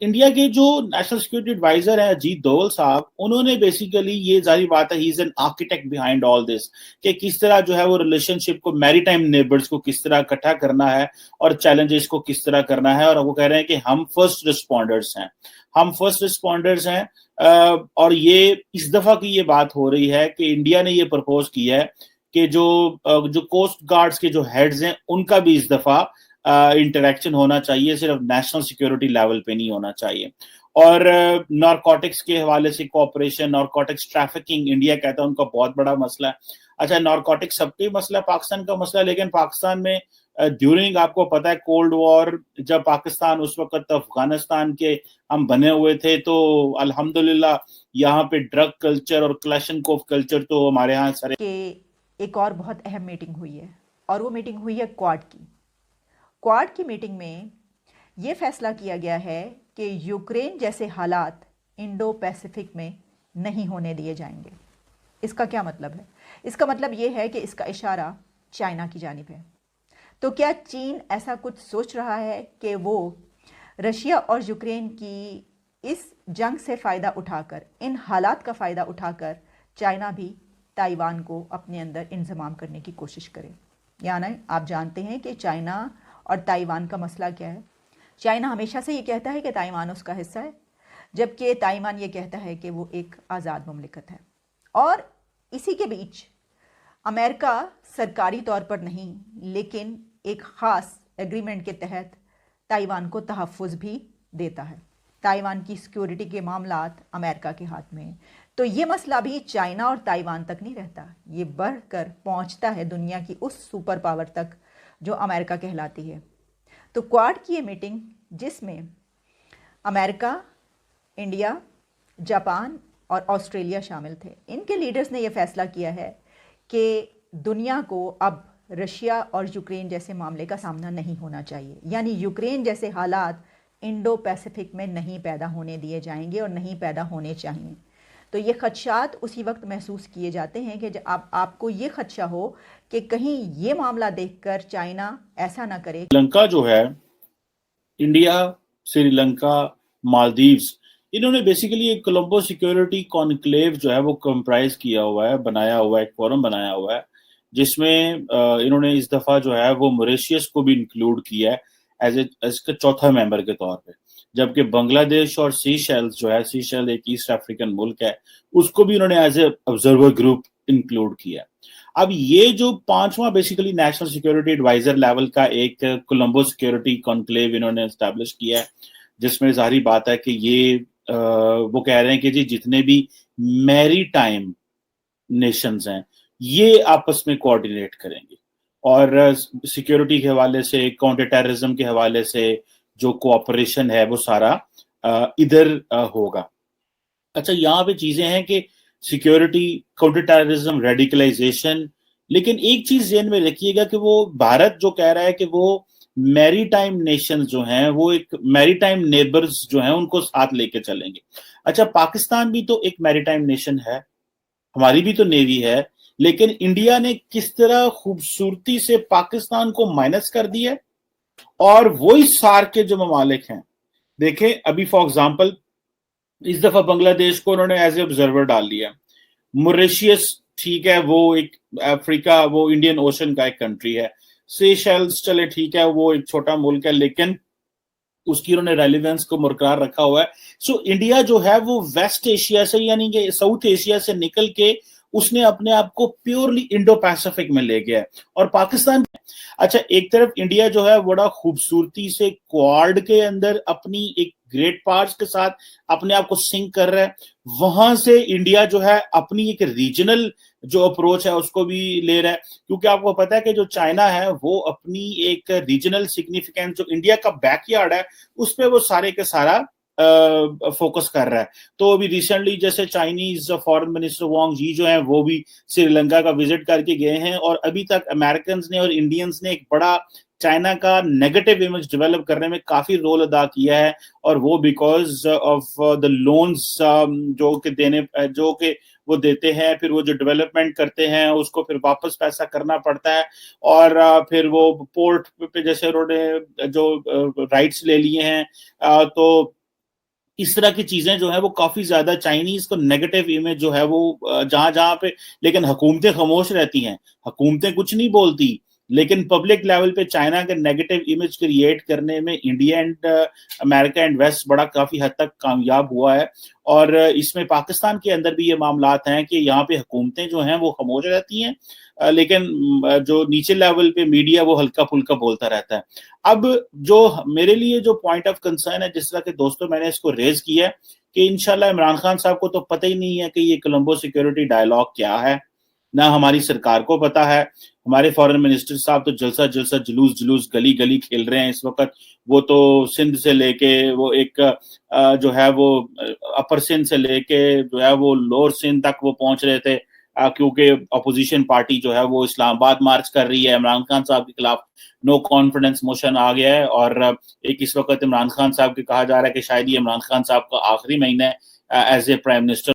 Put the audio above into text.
India के जो national security adviser हैं अजीत डोवल साहब, उन्होंने बेसिकली ये जारी बात है, he is an architect behind all this, कि किस तरह जो है वो रिलेशनशिप को, मैरीटाइम नेबर्स को किस तरह इकट्ठा करना है और चैलेंजेस को किस तरह करना है। और वो कह रहे हैं कि हम फर्स्ट रिस्पॉन्डर्स हैं, हम फर्स्ट रिस्पॉन्डर्स हैं। और ये इस दफा की ये बात हो रही है कि इंडिया ने ये प्रपोज किया है कि जो कोस्ट गार्ड्स के जो हेड्स हैं उनका भी इस दफा इंटरेक्शन होना चाहिए, सिर्फ नेशनल सिक्योरिटी लेवल पे नहीं होना चाहिए। और नारकोटिक्स के हवाले से कोऑपरेशन, नारकोटिक्स ट्रैफिकिंग, इंडिया कहता है उनका बहुत बड़ा मसला है। अच्छा, नारकोटिक्स सबका मसला, पाकिस्तान का मसला, लेकिन पाकिस्तान में ड्यूरिंग, आपको पता है, कोल्ड वॉर, जब पाकिस्तान उस वक्त अफगानिस्तान के हम बने हुए थे, तो अल्हम्दुलिल्लाह यहाँ पे ड्रग कल्चर और क्लैशनकोफ कल्चर तो हमारे यहाँ सारे। एक और बहुत अहम मीटिंग हुई है, और वो मीटिंग हुई है क्वाड की मीटिंग में ये फैसला किया गया है कि यूक्रेन जैसे हालात इंडो पैसिफिक में नहीं होने दिए जाएंगे। इसका क्या मतलब है? इसका मतलब ये है कि इसका इशारा चाइना की जानिब है। तो क्या चीन ऐसा कुछ सोच रहा है कि वो रशिया और यूक्रेन की इस जंग से फ़ायदा उठाकर, इन हालात का फ़ायदा उठाकर, चाइना भी ताइवान को अपने अंदर इंज़माम करने की कोशिश करे? यानी आप जानते हैं कि चाइना और ताइवान का मसला क्या है। चाइना हमेशा से ये कहता है कि ताइवान उसका हिस्सा है, जबकि ताइवान ये कहता है कि वो एक आज़ाद मुमलिकत है। और इसी के बीच अमेरिका सरकारी तौर पर नहीं, लेकिन एक ख़ास एग्रीमेंट के तहत ताइवान को तहफ़्फ़ुज़ भी देता है। ताइवान की सिक्योरिटी के मामलात अमेरिका के हाथ में। तो ये मसला भी चाइना और ताइवान तक नहीं रहता, ये बढ़कर पहुंचता है दुनिया की उस सुपर पावर तक जो अमेरिका कहलाती है। तो क्वाड की ये मीटिंग, जिसमें अमेरिका, इंडिया, जापान और ऑस्ट्रेलिया शामिल थे, इनके लीडर्स ने यह फैसला किया है कि दुनिया को अब रशिया और यूक्रेन जैसे मामले का सामना नहीं होना चाहिए। यानी यूक्रेन जैसे हालात इंडो पैसिफिक में नहीं पैदा होने दिए जाएंगे और नहीं पैदा होने चाहिए। तो ये खदशात उसी वक्त महसूस किए जाते हैं कि जब आपको ये खदशा हो कि कहीं ये मामला देखकर चाइना ऐसा ना करे। श्रीलंका जो है, इंडिया, श्रीलंका, मालदीव्स, इन्होंने बेसिकली एक कोलंबो सिक्योरिटी कॉन्क्लेव जो है वो कंप्राइज किया हुआ है, बनाया हुआ है, एक फोरम बनाया हुआ है, जिसमें इन्होंने इस दफा जो है वो मॉरिशस को भी इंक्लूड किया है एज का चौथा मेंबर के तौर पे, जबकि बांग्लादेश और सीशेल्स जो है, सीशेल एक ईस्ट अफ्रीकन मुल्क है, उसको भी उन्होंने as a observer group include किया। अब ये जो पांचवा basically national security advisor level का एक कोलंबो सिक्योरिटी कॉन्क्लेव इन्होंने एस्टैब्लिश किया है, जिसमें जाहिर बात है कि ये वो कह रहे हैं कि जी जितने भी मैरी टाइम नेशंस हैं ये आपस में कोऑर्डिनेट करेंगे और सिक्योरिटी के हवाले से, काउंटर टेररिज्म के हवाले से जो कोऑपरेशन है वो सारा इधर होगा। अच्छा, यहाँ पे चीजें हैं कि सिक्योरिटी, काउंटर टेररिज्म, रेडिकलाइजेशन, लेकिन एक चीज ध्यान में रखिएगा कि वो भारत जो कह रहा है कि वो मैरीटाइम नेशंस जो हैं, वो एक मैरीटाइम नेबर्स जो हैं उनको साथ लेके चलेंगे। अच्छा, पाकिस्तान भी तो एक मैरीटाइम नेशन है, हमारी भी तो नेवी है, लेकिन इंडिया ने किस तरह खूबसूरती से पाकिस्तान को माइनस कर दिया, और वही सार्क के जो ममालिक हैं, देखें अभी फॉर एग्जांपल इस दफा बांग्लादेश को उन्होंने एज ए ऑब्जर्वर डाल लिया। मॉरिशस, ठीक है, वो एक अफ्रीका, वो इंडियन ओशन का एक कंट्री है। सेशेल्स, चले ठीक है, वो एक छोटा मुल्क है, लेकिन उसकी उन्होंने रेलिवेंस को बरकरार रखा हुआ है। सो इंडिया जो है वो वेस्ट एशिया से, यानी कि साउथ एशिया से निकल के उसने अपने आप को प्योरली इंडो पैसिफिक में ले गया है। और पाकिस्तान, अच्छा, एक तरफ इंडिया जो है बड़ा खूबसूरती से क्वाड के अंदर अपनी एक ग्रेट पावर्स के साथ अपने आप को सिंक कर रहा है, वहां से इंडिया जो है अपनी एक रीजनल जो अप्रोच है उसको भी ले रहा है, क्योंकि आपको पता है कि जो चाइना है वो अपनी एक रीजनल सिग्निफिकेंस जो इंडिया का बैकयार्ड है उस पर वो सारे के सारा फोकस कर रहा है। तो अभी रिसेंटली जैसे चाइनीज फॉरेन मिनिस्टर वांग जी जो है वो भी श्रीलंका का विजिट करके गए हैं, और अभी तक अमेरिकन ने और इंडियंस ने एक बड़ा चाइना का नेगेटिव इमेज डेवलप करने में काफी रोल अदा किया है, और वो बिकॉज ऑफ द लोन्स जो कि देने, जो कि वो देते हैं, फिर वो जो डेवलपमेंट करते हैं उसको फिर वापस पैसा करना पड़ता है, और फिर वो पोर्ट पे जैसे उन्होंने जो राइट्स ले लिए हैं, तो اس طرح کی چیزیں جو ہیں وہ کافی زیادہ چائنیز کو نیگیٹو امیج جو ہے وہ جہاں جہاں پہ، لیکن حکومتیں خاموش رہتی ہیں، حکومتیں کچھ نہیں بولتی، لیکن پبلک لیول پہ چائنا کے نیگیٹو امیج کریٹ کرنے میں انڈیا اینڈ امریکہ اینڈ ویسٹ بڑا کافی حد تک کامیاب ہوا ہے. اور اس میں پاکستان کے اندر بھی یہ معاملات ہیں کہ یہاں پہ حکومتیں جو ہیں وہ خاموش رہتی ہیں، لیکن جو نیچے لیول پہ میڈیا وہ ہلکا پھلکا بولتا رہتا ہے. اب جو میرے لیے جو پوائنٹ آف کنسرن ہے، جس طرح کہ دوستوں میں نے اس کو ریز کیا ہے کہ انشاءاللہ عمران خان صاحب کو تو پتہ ہی نہیں ہے کہ یہ کولمبو سیکیورٹی ڈائلاگ کیا ہے، نہ ہماری سرکار کو پتا ہے. ہمارے فارن منسٹر صاحب تو جلسہ جلسہ جلوس گلی گلی کھیل رہے ہیں اس وقت. وہ تو سندھ سے لے کے وہ ایک جو ہے وہ اپر سندھ سے لے کے جو ہے وہ لوور سندھ تک وہ پہنچ رہے تھے، کیونکہ اپوزیشن پارٹی جو ہے وہ اسلام آباد مارچ کر رہی ہے عمران خان صاحب کے خلاف. نو کانفیڈنس موشن آ گیا ہے، اور ایک اس وقت عمران خان صاحب کے کہا جا رہا ہے کہ شاید یہ عمران خان صاحب کا آخری مہینہ ہے ایز اے پرائم منسٹر.